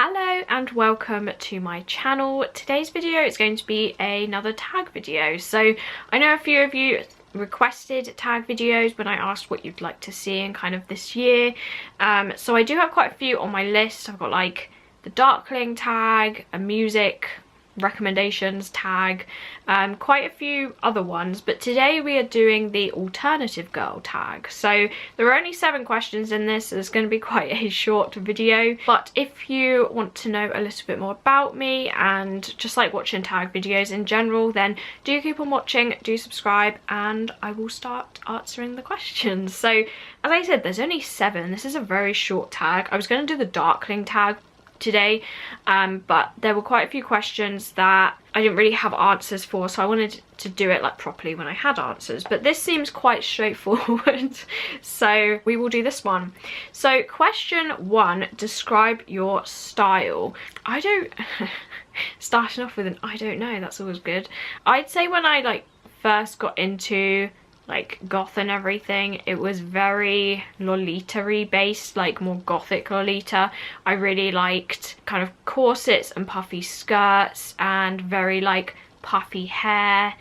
Hello and welcome to my channel. Today's video is going to be another tag video. So I know a few of you requested tag videos when I asked what you'd like to see in kind of this year. So I do have quite a few on my list. I've got like the Darkling tag, a music recommendations tag, quite a few other ones, but today we are doing the alternative girl tag. So there are only 7 questions in this, so it's going to be quite a short video, but if you want to know a little bit more about me and just like watching tag videos in general, then do keep on watching, do subscribe, and I will start answering the questions. So as I said, there's only 7. This is a very short tag. I was going to do the Darkling tag today, but there were quite a few questions that I didn't really have answers for, so I wanted to do it like properly when I had answers, but this seems quite straightforward, so we will do this one. So question 1, describe your style. Starting off with an I don't know, that's always good. I'd say when I like first got into like goth and everything, it was very Lolita-y based, like more gothic Lolita. I really liked kind of corsets and puffy skirts and very like puffy hair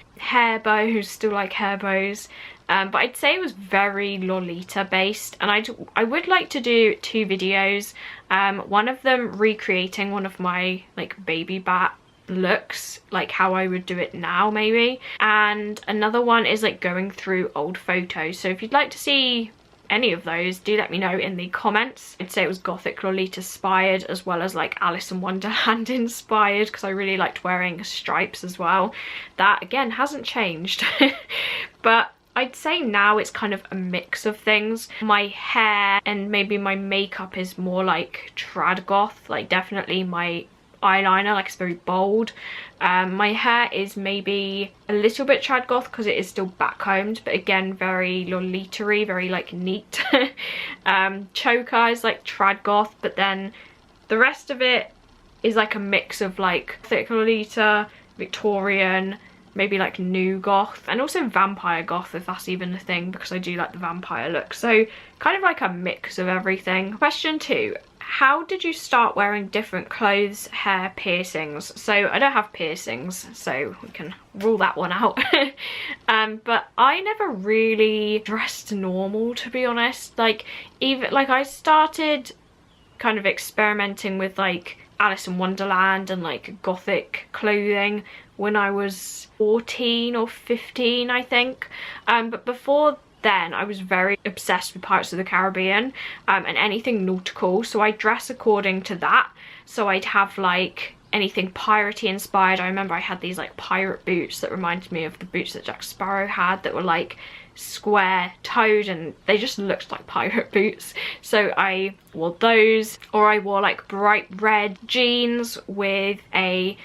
bows, still like hair bows, but I'd say it was very Lolita based. And I would like to do 2 videos, one of them recreating one of my like baby bat looks, like how I would do it now maybe, and another one is like going through old photos. So if you'd like to see any of those, do let me know in the comments. I'd say it was gothic Lolita inspired as well as like Alice in Wonderland inspired, because I really liked wearing stripes as well. That again hasn't changed. But I'd say now it's kind of a mix of things. My hair and maybe my makeup is more like trad goth, like definitely my eyeliner, like it's very bold. My hair is maybe a little bit trad goth because it is still backcombed, but again very Lolita-y, very like neat. Choker is like trad goth, but then the rest of it is like a mix of like thick Lolita, Victorian, maybe like new goth, and also vampire goth, if that's even a thing, because I do like the vampire look. So kind of like a mix of everything. Question 2, how did you start wearing different clothes, hair, piercings? So I don't have piercings, so we can rule that one out. But I never really dressed normal, to be honest. Like even like I started kind of experimenting with like Alice in Wonderland and like gothic clothing when I was 14 or 15, I think. But before then I was very obsessed with Pirates of the Caribbean and anything nautical, so I dress according to that. So I'd have like anything piratey inspired. I remember I had these like pirate boots that reminded me of the boots that Jack Sparrow had, that were like square toed and they just looked like pirate boots, so I wore those. Or I wore like bright red jeans with a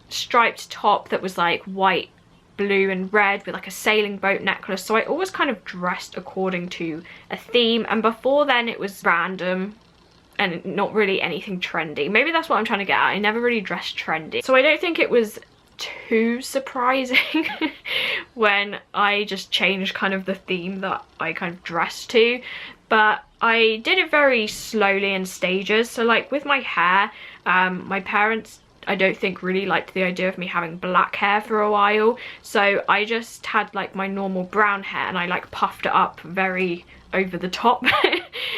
striped top that was like white, blue and red with like a sailing boat necklace. So I always kind of dressed according to a theme, and before then it was random and not really anything trendy. Maybe that's what I'm trying to get at. I never really dressed trendy, so I don't think it was too surprising when I just changed kind of the theme that I kind of dressed to. But I did it very slowly in stages. So like with my hair, my parents I don't think really liked the idea of me having black hair for a while, so I just had like my normal brown hair and I like puffed it up very over the top.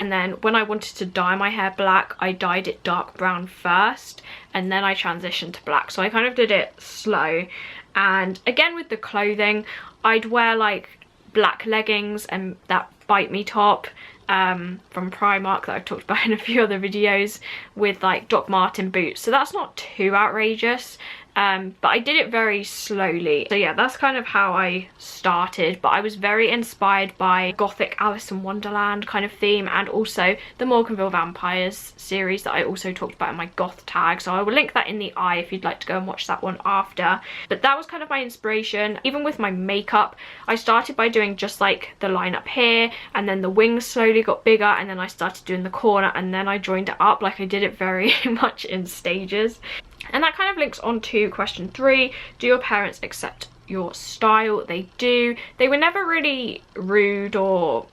And then when I wanted to dye my hair black, I dyed it dark brown first and then I transitioned to black. So I kind of did it slow. And again with the clothing, I'd wear like black leggings and that bite me top from Primark that I've talked about in a few other videos, with like Doc Marten boots. So that's not too outrageous, but I did it very slowly. So yeah, that's kind of how I started. But I was very inspired by gothic Alice in Wonderland kind of theme, and also the Morganville Vampires series that I also talked about in my goth tag. So I will link that in the eye if you'd like to go and watch that one after. But that was kind of my inspiration. Even with my makeup, I started by doing just like the line up here, and then the wings slowly got bigger, and then I started doing the corner, and then I joined it up. Like I did it very much in stages. And that kind of links on to question 3, do your parents accept your style? They do. They were never really rude or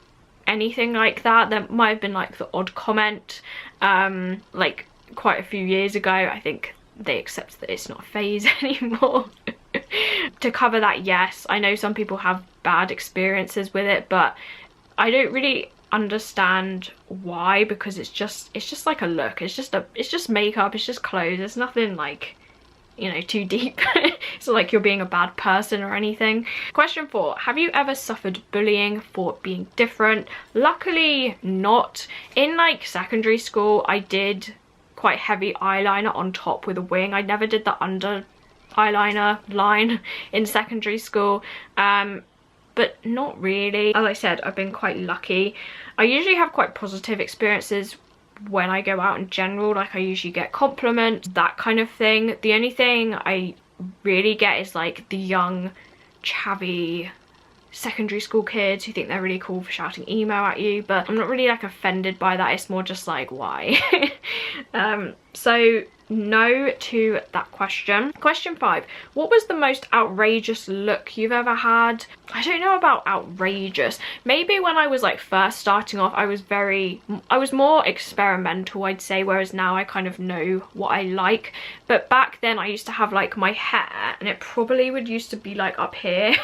anything like that. There might have been like the odd comment, like quite a few years ago. I think they accept that it's not a phase anymore. To cover that, yes, I know some people have bad experiences with it, but I don't really understand why, because it's just like a look. It's just makeup, it's just clothes. There's nothing like, you know, too deep. It's not like you're being a bad person or anything. Question 4, have you ever suffered bullying for being different? Luckily not. In like secondary school, I did quite heavy eyeliner on top with a wing. I never did the under eyeliner line in secondary school, but not really. As I said, I've been quite lucky. I usually have quite positive experiences when I go out in general. Like I usually get compliments, that kind of thing. The only thing I really get is like the young chavvy secondary school kids who think they're really cool for shouting email at you, but I'm not really like offended by that. It's more just like, why? So no to that question. Question 5, what was the most outrageous look you've ever had? I don't know about outrageous. Maybe when I was like first starting off, I was more experimental, I'd say, whereas now I kind of know what I like. But back then I used to have like my hair, and it probably would used to be like up here.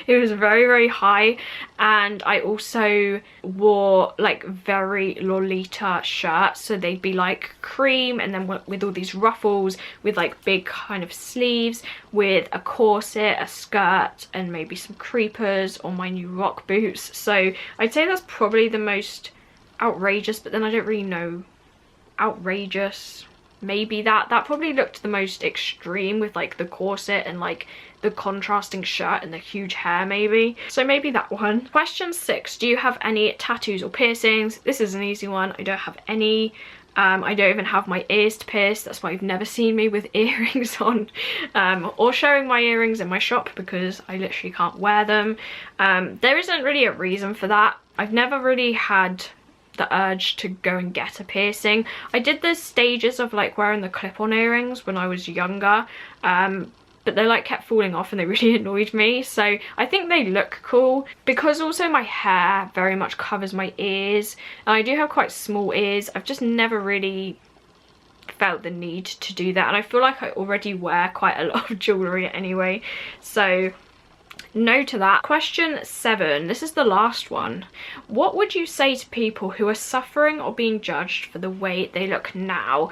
It was very, very high, and I also wore like very Lolita shirts, so they'd be like cream and then with all these ruffles, with like big kind of sleeves, with a corset, a skirt, and maybe some creepers or my new rock boots. So I'd say that's probably the most outrageous, but then I don't really know outrageous. Maybe that probably looked the most extreme, with like the corset and like the contrasting shirt and the huge hair, maybe. So maybe that one. Question 6, do you have any tattoos or piercings? This is an easy one. I don't have any. I don't even have my ears pierced. That's why you've never seen me with earrings on, or showing my earrings in my shop, because I literally can't wear them. There isn't really a reason for that. I've never really had the urge to go and get a piercing. I did the stages of like wearing the clip-on earrings when I was younger, but they like kept falling off and they really annoyed me. So I think they look cool, because also my hair very much covers my ears, and I do have quite small ears. I've just never really felt the need to do that, and I feel like I already wear quite a lot of jewellery anyway, so no to that. Question 7, this is the last one. What would you say to people who are suffering or being judged for the way they look now?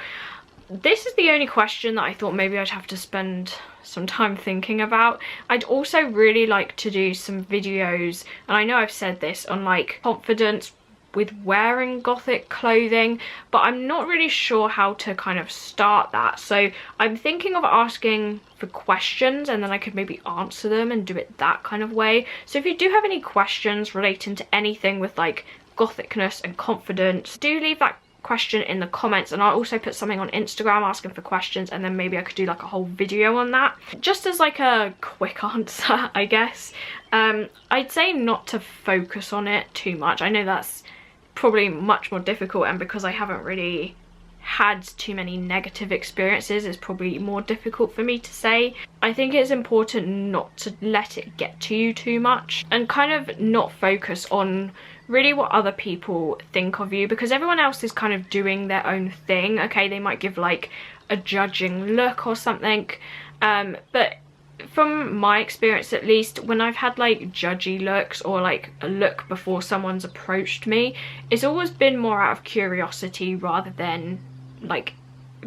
This is the only question that I thought maybe I'd have to spend some time thinking about. I'd also really like to do some videos, and I know I've said this, on like confidence with wearing gothic clothing, but I'm not really sure how to kind of start that. So I'm thinking of asking for questions, and then I could maybe answer them and do it that kind of way. So if you do have any questions relating to anything with like gothicness and confidence, do leave that question in the comments, and I'll also put something on Instagram asking for questions, and then maybe I could do like a whole video on that, just as like a quick answer, I guess. I'd say not to focus on it too much. I know that's probably much more difficult, and because I haven't really had too many negative experiences, it's probably more difficult for me to say. I think it's important not to let it get to you too much, and kind of not focus on really what other people think of you, because everyone else is kind of doing their own thing. Okay, they might give like a judging look or something, but from my experience at least, when I've had like judgy looks or like a look before someone's approached me, it's always been more out of curiosity rather than like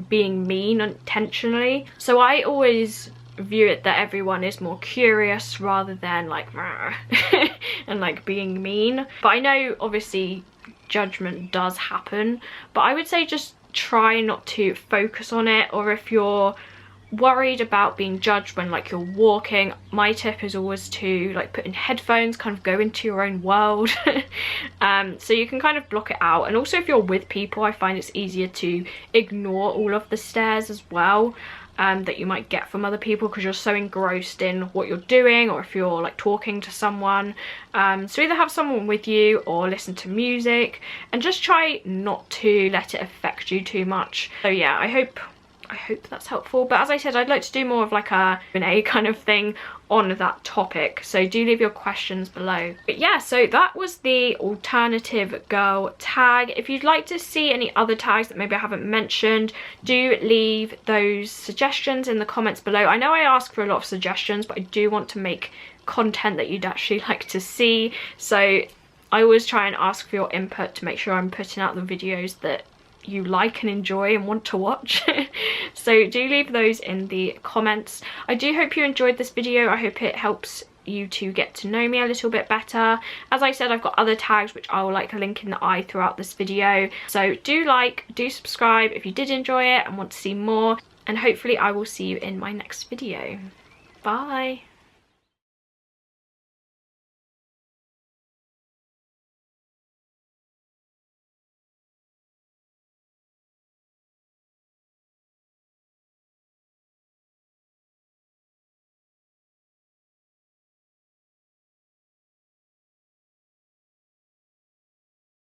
being mean intentionally. So I always view it that everyone is more curious rather than like and like being mean. But I know obviously judgment does happen, but I would say just try not to focus on it. Or if you're worried about being judged when like you're walking, my tip is always to like put in headphones, kind of go into your own world. So you can kind of block it out. And also if you're with people, I find it's easier to ignore all of the stares as well that you might get from other people, because you're so engrossed in what you're doing, or if you're like talking to someone. So either have someone with you or listen to music, and just try not to let it affect you too much. So yeah, I hope that's helpful. But as I said, I'd like to do more of like a Q&A kind of thing on that topic, so do leave your questions below. But yeah, so that was the alternative girl tag. If you'd like to see any other tags that maybe I haven't mentioned, do leave those suggestions in the comments below. I know I ask for a lot of suggestions, but I do want to make content that you'd actually like to see, so I always try and ask for your input to make sure I'm putting out the videos that you like and enjoy and want to watch. So do leave those in the comments. I do hope you enjoyed this video. I hope it helps you to get to know me a little bit better. As I said, I've got other tags which I will link in the eye throughout this video, so do subscribe if you did enjoy it and want to see more, and hopefully I will see you in my next video. Bye.